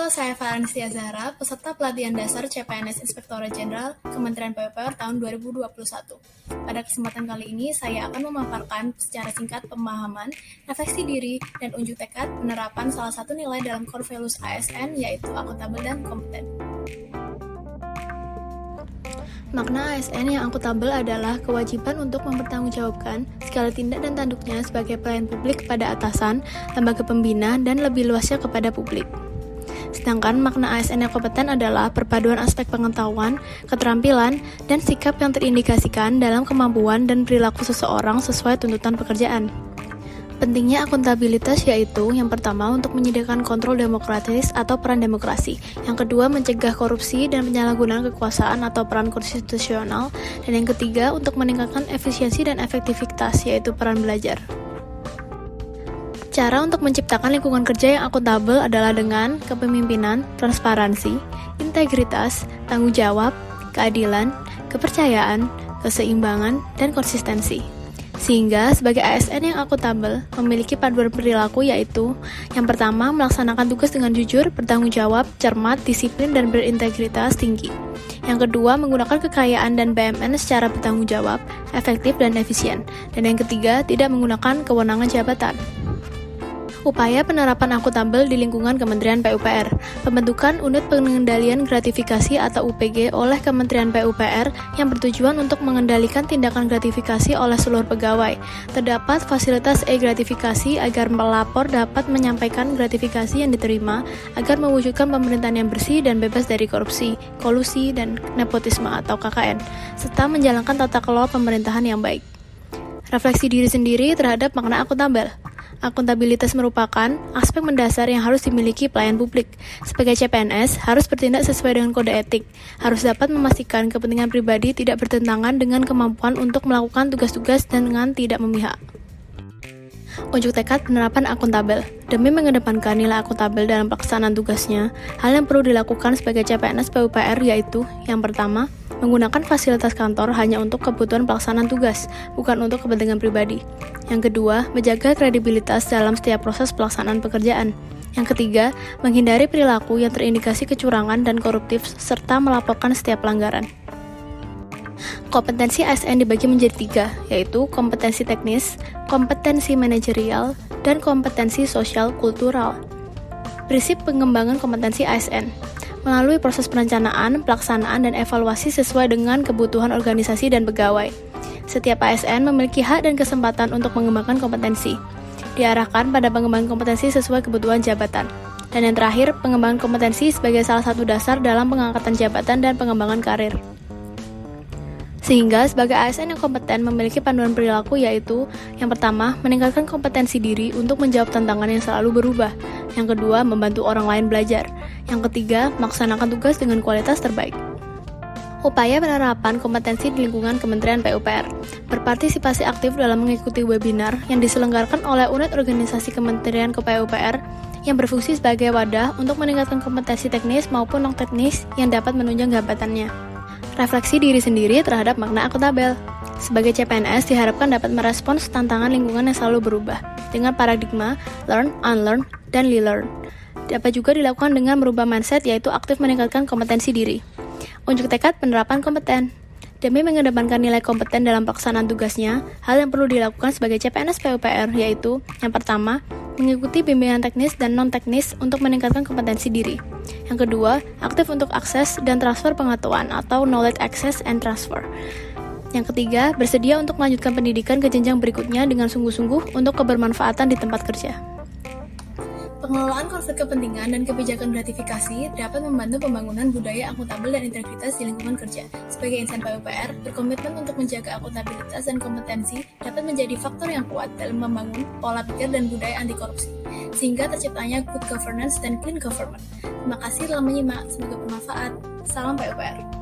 Halo, saya Faranistia Zahra, peserta pelatihan dasar CPNS Inspektorat Jenderal Kementerian PUPR tahun 2021. Pada kesempatan kali ini, saya akan memaparkan secara singkat pemahaman, refleksi diri, dan unjuk tekad penerapan salah satu nilai dalam core values ASN, yaitu akuntabel dan kompeten. Makna ASN yang akuntabel adalah kewajiban untuk mempertanggungjawabkan segala tindak dan tanduknya sebagai pelayan publik kepada atasan, lembaga pembina, dan lebih luasnya kepada publik. Sedangkan makna ASN yang kompeten adalah perpaduan aspek pengetahuan, keterampilan, dan sikap yang terindikasikan dalam kemampuan dan perilaku seseorang sesuai tuntutan pekerjaan. Pentingnya akuntabilitas yaitu yang pertama untuk menyediakan kontrol demokratis atau peran demokrasi, yang kedua mencegah korupsi dan penyalahgunaan kekuasaan atau peran konstitusional, dan yang ketiga untuk meningkatkan efisiensi dan efektivitas yaitu peran belajar. Cara untuk menciptakan lingkungan kerja yang akuntabel adalah dengan kepemimpinan, transparansi, integritas, tanggung jawab, keadilan, kepercayaan, keseimbangan, dan konsistensi. Sehingga sebagai ASN yang akuntabel memiliki paduan perilaku yaitu yang pertama melaksanakan tugas dengan jujur, bertanggung jawab, cermat, disiplin, dan berintegritas tinggi. Yang kedua menggunakan kekayaan dan BMN secara bertanggung jawab, efektif, dan efisien. Dan yang ketiga tidak menggunakan kewenangan jabatan. Upaya penerapan akuntabel di lingkungan Kementerian PUPR. Pembentukan Unit Pengendalian Gratifikasi atau UPG oleh Kementerian PUPR yang bertujuan untuk mengendalikan tindakan gratifikasi oleh seluruh pegawai. Terdapat fasilitas e-gratifikasi agar pelapor dapat menyampaikan gratifikasi yang diterima agar mewujudkan pemerintahan yang bersih dan bebas dari korupsi, kolusi, dan nepotisme atau KKN, serta menjalankan tata kelola pemerintahan yang baik. Refleksi diri sendiri terhadap makna akuntabel. Akuntabilitas merupakan aspek mendasar yang harus dimiliki pelayan publik. Sebagai CPNS, harus bertindak sesuai dengan kode etik, harus dapat memastikan kepentingan pribadi tidak bertentangan dengan kemampuan untuk melakukan tugas-tugas dan dengan tidak memihak. Unjuk tekad penerapan akuntabel. Demi mengedepankan nilai akuntabel dalam pelaksanaan tugasnya, hal yang perlu dilakukan sebagai CPNS PUPR yaitu yang pertama, menggunakan fasilitas kantor hanya untuk kebutuhan pelaksanaan tugas, bukan untuk kepentingan pribadi. Yang kedua, menjaga kredibilitas dalam setiap proses pelaksanaan pekerjaan. Yang ketiga, menghindari perilaku yang terindikasi kecurangan dan koruptif serta melaporkan setiap pelanggaran. Kompetensi ASN dibagi menjadi 3, yaitu kompetensi teknis, kompetensi manajerial, dan kompetensi sosial kultural. Prinsip pengembangan kompetensi ASN melalui proses perencanaan, pelaksanaan, dan evaluasi sesuai dengan kebutuhan organisasi dan pegawai. Setiap ASN memiliki hak dan kesempatan untuk mengembangkan kompetensi. Diarahkan pada pengembangan kompetensi sesuai kebutuhan jabatan. Dan yang terakhir, pengembangan kompetensi sebagai salah satu dasar dalam pengangkatan jabatan dan pengembangan karir. Sehingga sebagai ASN yang kompeten memiliki panduan perilaku yaitu yang pertama, meningkatkan kompetensi diri untuk menjawab tantangan yang selalu berubah. Yang kedua, membantu orang lain belajar. Yang ketiga, melaksanakan tugas dengan kualitas terbaik. Upaya penerapan kompetensi di lingkungan Kementerian PUPR. Berpartisipasi aktif dalam mengikuti webinar yang diselenggarakan oleh unit organisasi Kementerian PUPR yang berfungsi sebagai wadah untuk meningkatkan kompetensi teknis maupun non-teknis yang dapat menunjang jabatannya. Refleksi diri sendiri terhadap makna akuntabel. Sebagai CPNS diharapkan dapat merespons tantangan lingkungan yang selalu berubah dengan paradigma learn, unlearn, dan relearn. Dapat juga dilakukan dengan merubah mindset yaitu aktif meningkatkan kompetensi diri. Unjuk tekad penerapan kompeten. Demi mengedepankan nilai kompeten dalam pelaksanaan tugasnya, hal yang perlu dilakukan sebagai CPNS PUPR yaitu yang pertama, mengikuti bimbingan teknis dan non-teknis untuk meningkatkan kompetensi diri. Yang kedua, aktif untuk akses dan transfer pengetahuan atau knowledge access and transfer. Yang ketiga, bersedia untuk melanjutkan pendidikan ke jenjang berikutnya dengan sungguh-sungguh untuk kebermanfaatan di tempat kerja. Pengelolaan konflik kepentingan dan kebijakan gratifikasi dapat membantu pembangunan budaya akuntabel dan integritas di lingkungan kerja. Sebagai insan PUPR, berkomitmen untuk menjaga akuntabilitas dan kompetensi dapat menjadi faktor yang kuat dalam membangun pola pikir dan budaya anti korupsi, sehingga terciptanya good governance dan clean government. Terima kasih telah menyimak, semoga bermanfaat. Salam PUPR.